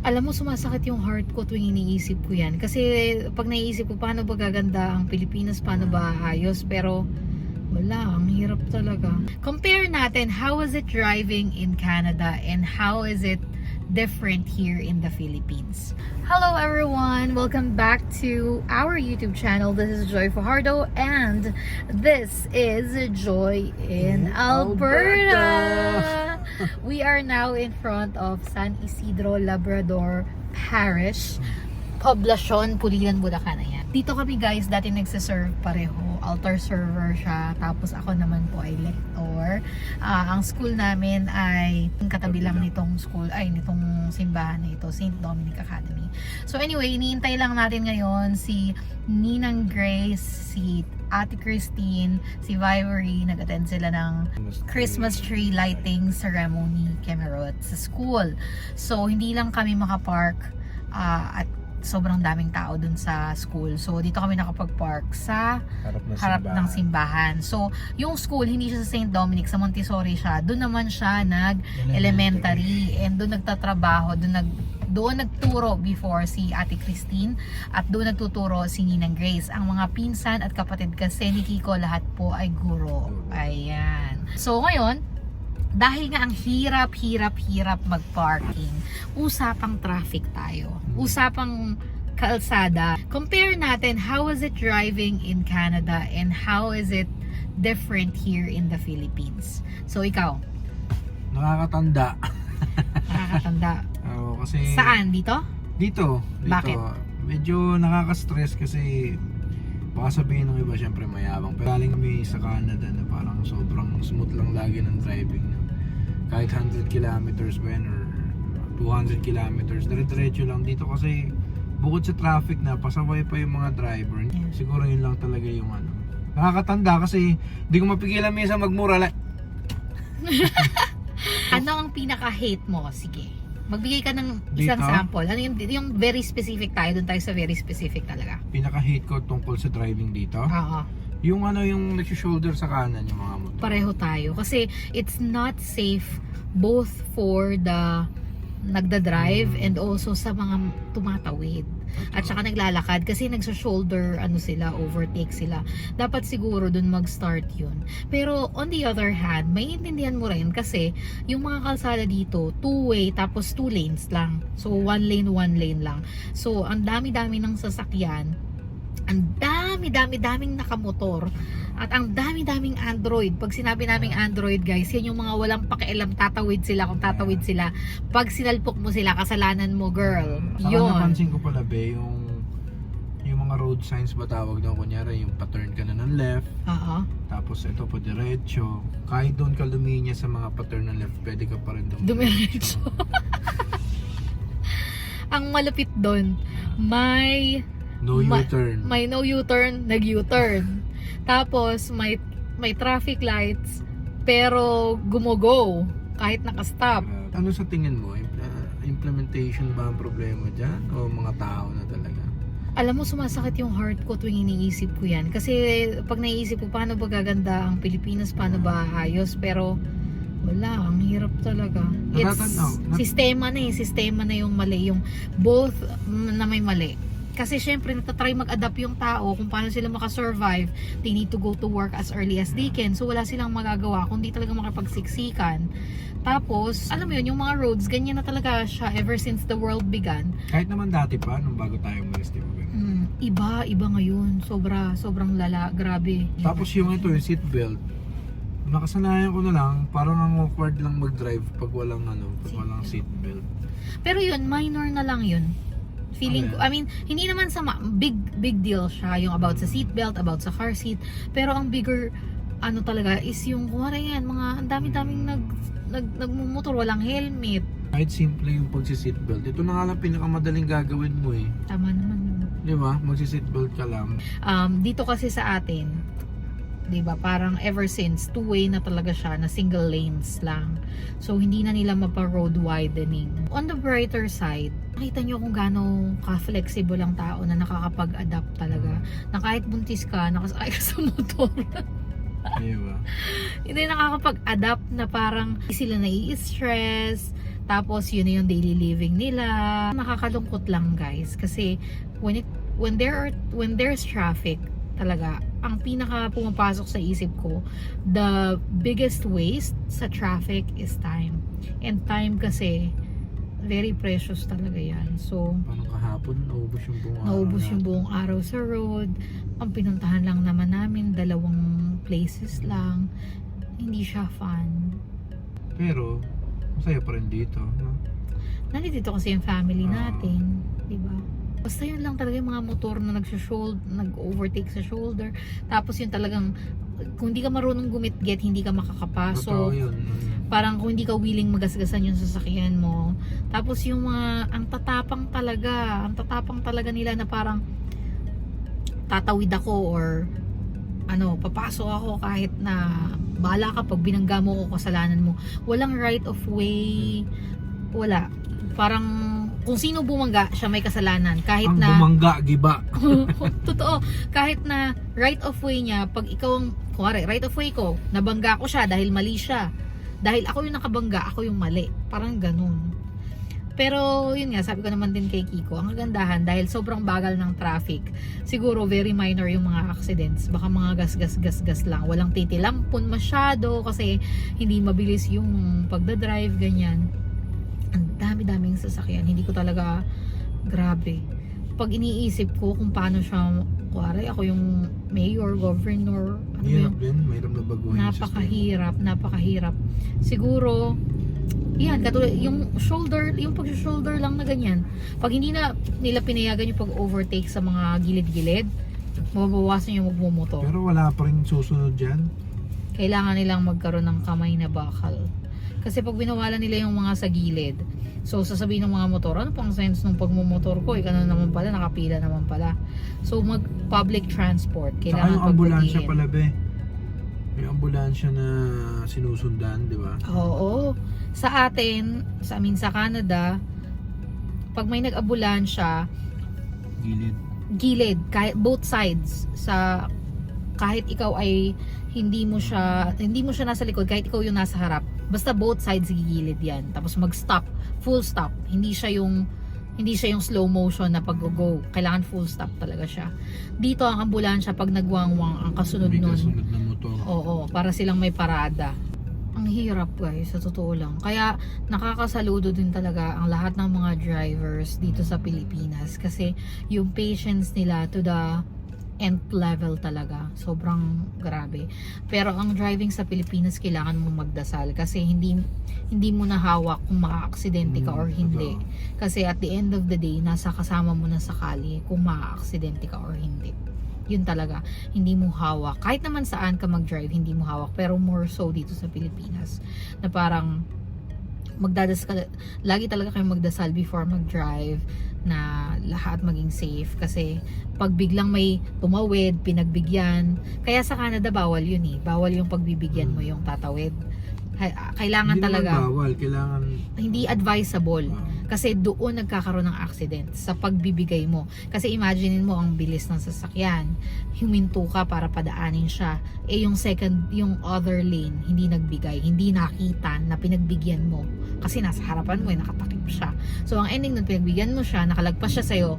Alam mo, sumasakit yung heart ko tuwing iniisip ko yan. Kasi pag naiisip ko, paano ba gaganda ang Pilipinas, paano ba aayos, pero wala, ang hirap talaga. Compare natin, how is it driving in Canada and how is it different here in the Philippines? Hello everyone! Welcome back to our YouTube channel. This is Joy Fajardo and this is Joy in Alberta. We are now in front of San Isidro Labrador Parish, Poblacion, Pulilan, Bulacan. Ayan. Dito kami guys, dati nagsiserve pareho. Altar server siya. Tapos ako naman po ay lector. Ang school namin ay katabi lang nitong school, ay nitong simbahan na ito, St. Dominic Academy. So anyway, iniintay lang natin ngayon si Ninang Grace, si Ate Christine, si Vivory. Nag-attend sila ng Christmas tree lighting ceremony Kemerut sa school. So hindi lang kami makapark at sobrang daming tao dun sa school. So dito kami nakapag-park sa harap ng simbahan. So yung school hindi siya sa St. Dominic, sa Montessori siya. Doon naman siya nag-elementary and doon nagtatrabaho, doon nagturo before si Ate Christine at doon nagtuturo si Ninang Grace. Ang mga pinsan at kapatid kasi ni Kiko lahat po ay guro. Ayan. So ngayon, dahil nga ang hirap mag-parking, usapang traffic tayo. Usapang kalsada. Compare natin how is it driving in Canada and how is it different here in the Philippines. So ikaw? Nakakatanda. Nakakatanda. Oo, kasi Saan? Dito? Dito. Bakit? Medyo nakaka-stress kasi baka sabihin ng iba syempre mayabang. Pero galing kami sa Canada na parang sobrang smooth lang lagi ng driving. No? Kahit 100 kilometers ba yan or 200 kilometers, dire-diretso lang dito kasi bukod sa traffic na pasaway pa yung mga driver. Siguro yun lang talaga yung ano. Nakakatanda kasi hindi ko mapigilan minsan magmura lang. Ano ang pinaka-hate mo? Sige. Magbigay ka ng isang Dito? sample. Ano yung very specific tayo? Doon tayo sa very specific talaga. Pinaka-hate ko tungkol sa driving dito. Oo. Yung ano, yung nag-shoulder sa kanan yung mga motor. Pareho tayo. Kasi it's not safe both for the nagda-drive and also sa mga tumatawid. At saka naglalakad kasi nagsa-shoulder ano sila, overtake sila. Dapat siguro dun mag-start yun. Pero on the other hand, may intindihan mo rin kasi yung mga kalsada dito, two-way tapos two lanes lang. So one lane lang. So ang dami-dami ng sasakyan, ang dami-daming nakamotor at ang dami-daming Android. Pag sinabi naming Android guys, yan yung mga walang pakialam, tatawid sila kung tatawid sila. Pag sinalpok mo sila, kasalanan mo girl. Saka Yun. napansin ko pala be, yung mga road signs ba tawag daw, kunyari yung paturn ka na ng left, Oo. tapos ito pa diretso, kahit doon ka luminya sa mga paturn ng left, pwede ka pa rin Dumiretso. Ang malupit doon, may no U-turn. May no U-turn, nag-U-turn. Tapos may traffic lights pero gumo-go kahit naka-stop. Ano sa tingin mo? Implementation ba ang problema dyan? O mga tao na talaga? Alam mo, sumasakit yung heart ko tuwing iniisip ko yan. Kasi pag naiisip ko, paano ba gaganda ang Pilipinas, paano ba ayos, pero wala, ang hirap talaga. Sistema na yung mali, yung both na may mali. Kasi syempre natatry mag-adapt yung tao kung paano sila makasurvive. They need to go to work as early as they can. So wala silang magagawa kundi talaga makapagsiksikan. Tapos, alam mo yun, yung mga roads, ganyan na talaga siya ever since the world began. Kahit naman dati pa, nung bago tayo umalis, di ba? Iba ngayon. Sobrang lala. Grabe. Tapos yung ito, yung seatbelt. Nakasanayan ko na lang, parang ang awkward lang mag-drive pag walang seatbelt. Pero yun, minor na lang yun. Feeling ko, I mean, hindi naman sa big deal siya yung about sa seatbelt, about sa car seat, pero ang bigger ano talaga is yung kumari yan, mga ang dami-daming nagmumotor, walang helmet. Kahit simple yung pagsi-seatbelt, ito na nga lang pinakamadaling gagawin mo eh. Tama naman yun. Di ba? Magsi-seatbelt ka lang. Dito kasi sa atin, di ba, parang ever since two-way na talaga siya, na single lanes lang. So hindi na nila mapa-road widening. On the brighter side, nakita nyo kung gaano ka-flexible ang tao na nakakapag-adapt talaga. Na kahit buntis ka, nakasakay ka sa motor. Di ba? Hindi nakakapag-adapt na parang sila nai-stress, Tapos yun na yung daily living nila. Nakakalungkot lang guys kasi when there's traffic talaga, ang pinaka pumapasok sa isip ko, the biggest waste sa traffic is time. And time kasi very precious talaga yan. So Parang kahapon, naubos yung buong araw naubos yung natin. buong araw sa road. Ang pinuntahan lang naman namin 2 places lang. Hindi siya fun. Pero, masaya pa rin dito. No? Nandito kasi yung family natin, di ba? Basta yun lang talaga yung mga motor na nag-overtake sa shoulder. Tapos yun talagang, kung hindi ka marunong gumitgit, hindi ka Totoo makakapasok. yun. Parang kung hindi ka willing magasgasan yung sasakyan mo. Tapos yung mga, ang tatapang talaga nila na parang tatawid ako or papasok ako kahit na bahala ka pag binangga mo ko, kasalanan mo. Walang right of way. Wala. Parang kung sino bumangga, siya may kasalanan. Kahit Ang na bumangga, giba. totoo, kahit na right of way niya, pag ikaw ang kuwari, right of way ko, nabangga ko siya dahil mali siya. Dahil ako yung nakabangga, ako yung mali. Parang ganun. Pero yun nga, sabi ko naman din kay Kiko, ang kagandahan dahil sobrang bagal ng traffic, siguro very minor yung mga accidents. Baka mga gas lang. Walang titilampon masyado kasi hindi mabilis yung pagdadrive, ganyan. Ang dami-daming sasakyan. Hindi ko talaga, grabe. Pag iniisip ko kung paano siya, kuwari ako yung mayor, governor, Hirap din, mayroong na baguhin yung system. napakahirap. Siguro, yan, katulad, yung pag-shoulder lang na ganyan. Pag hindi na nila pinayagan yung pag-overtake sa mga gilid-gilid, mababawasan yung magmumotor. Pero wala pa rin susunod dyan. Kailangan nilang magkaroon ng kamay na bakal. Kasi pag binawalan nila yung mga sa gilid, so sasabihin ng mga motor, ano pang sense nung pagmumotor ko? Ikaw naman pala, nakapila naman pala. So mag-public transport. Saka Kailangan yung ambulansya pagputihin. pala, be. May ambulansya na sinusundan, di ba? Oo. Sa atin, sa Canada, pag may nag-ambulansya, gilid, kahit both sides, kahit ikaw ay hindi mo siya nasa likod, kahit ikaw yung nasa harap, basta both sides gigilid yan. Tapos mag-stop, full stop. Hindi siya yung slow motion na pag-go. Kailangan full stop talaga siya. Dito ang ambulansya pag nagwangwang, ang kasunod May nun, kasunod na motor. oo, para silang may parada. Ang hirap guys, sa totoo lang. Kaya nakakasaludo din talaga ang lahat ng mga drivers dito sa Pilipinas kasi yung patience nila to the nth level talaga. Sobrang grabe. Pero ang driving sa Pilipinas, kailangan mo magdasal kasi hindi mo na hawak kung maka-aksidente ka or hindi. Kasi at the end of the day, nasa kasama mo na sa kali kung maka-aksidente ka or hindi. Yun talaga, hindi mo hawak. Kahit naman saan ka mag-drive, hindi mo hawak. Pero more so dito sa Pilipinas. Na parang lagi talaga kayong magdasal before mag-drive na lahat maging safe. Kasi pag biglang may tumawid, pinagbigyan. Kaya sa Canada, bawal yun eh. Bawal yung pagbibigyan mo yung tatawid. Kailangan Hindi talaga, naman bawal, kailangan hindi advisable. Kasi doon nagkakaroon ng accident sa pagbibigay mo. Kasi imaginein mo ang bilis ng sasakyan. Huminto ka para padaanin siya. Yung other lane, hindi nagbigay. Hindi nakita na pinagbigyan mo. Kasi nasa harapan mo, nakatakip siya. So ang ending nun, pinagbigyan mo siya, nakalagpas siya sa'yo,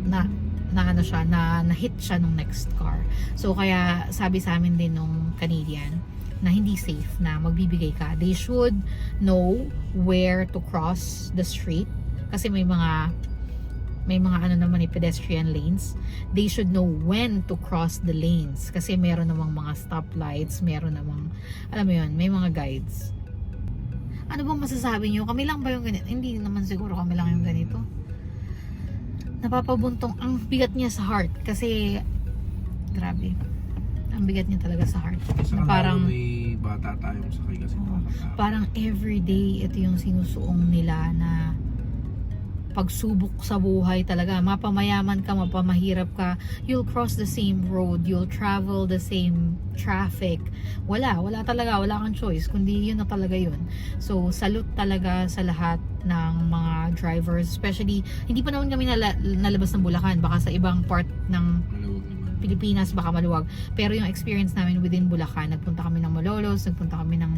na-hit siya nung next car. So kaya sabi sa amin din nung Canadian, na hindi safe na magbibigay ka. They should know where to cross the street kasi may mga pedestrian lanes. They should know when to cross the lanes kasi meron namang mga stoplights, meron namang, alam mo yun, may mga guides. Ano bang masasabi nyo? Kami lang ba yung ganito? Hindi naman siguro kami lang yung ganito. Napapabuntong, ang bigat niya sa heart kasi grabe. Ang bigat niya talaga sa heart. Saka Parang may bata tayong sakay kasi parang everyday ito yung sinusuong nila na pagsubok sa buhay talaga. Mapamayaman ka, mapamahirap ka, you'll cross the same road, you'll travel the same traffic. Wala talaga, wala kang choice, kundi yun na talaga yun. So, salute talaga sa lahat ng mga drivers, especially, hindi pa naman kami nalabas ng Bulacan, baka sa ibang part ng Pilipinas baka maluwag. Pero yung experience namin within Bulacan, nagpunta kami ng Malolos, nagpunta kami ng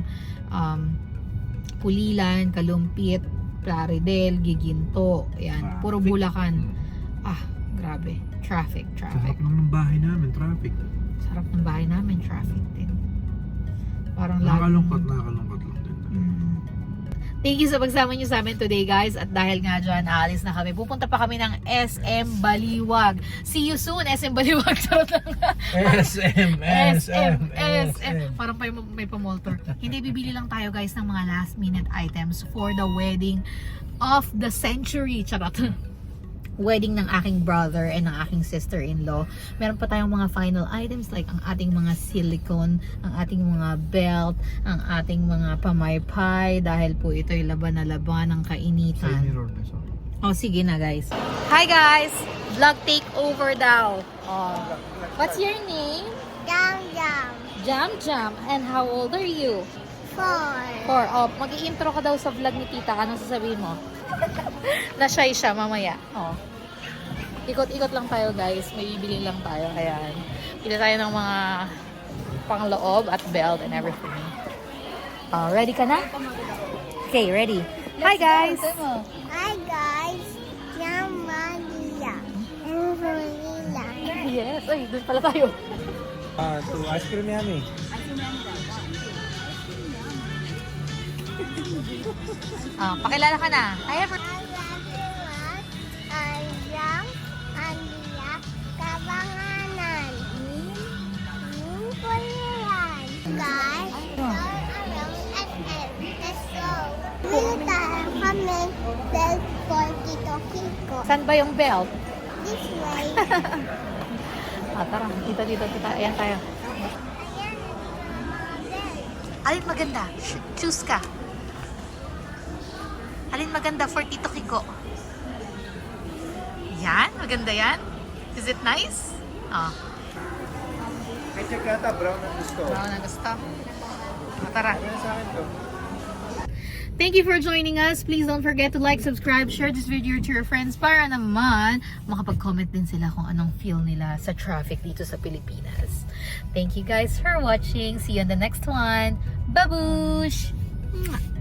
Pulilan, Kalumpit, Plaridel, Giginto. Ayan, puro Bulacan. Ah, grabe. Traffic. Sarap lang ng bahay namin, traffic. Sarap ng bahay namin, traffic din. Parang Nakakalungkot lang din. Thank you sa pagsama niyo sa amin today, guys. At dahil nga dyan, aalis na kami. Pupunta pa kami ng SM Baliwag. See you soon, SM Baliwag. SM. Parang may pamolter. Hindi, bibili lang tayo, guys, ng mga last minute items for the wedding of the century. Charot. Wedding ng aking brother and ng aking sister-in-law. Meron pa tayong mga final items like ang ating mga silicone, ang ating mga belt, ang ating mga pamaypay dahil po ito'y laban na laban ng kainitan. Oh, sige na, guys. Hi, guys! Vlog takeover daw. Oh. What's your name? Jam. And how old are you? 4. Oh, mag-i-intro ka daw sa vlog ni tita. Anong sasabihin mo? Na-shy siya mamaya. Oh. Ikot-ikot lang tayo, guys. May bibili lang tayo. Ayan. Pili tayo ng mga pangloob at belt and everything. Ready ka na? Okay, ready. Hi, guys! Yes. Ay, doon pala tayo. To ice cream yummy. Pakilala ka na. Hi, everyone. Saan ba yung belt? This way. Tara, dito. Ayan tayo. Alin maganda? Choose ka. Alin maganda for Tito Kiko? Yan? Maganda yan? Is it nice? Ay, check yata, brown ang gusto. Brown na gusto. Tara. Sa akin to. Thank you for joining us. Please don't forget to like, subscribe, share this video to your friends para naman makapag-comment din sila kung anong feel nila sa traffic dito sa Pilipinas. Thank you guys for watching. See you on the next one. Babush! Mwah!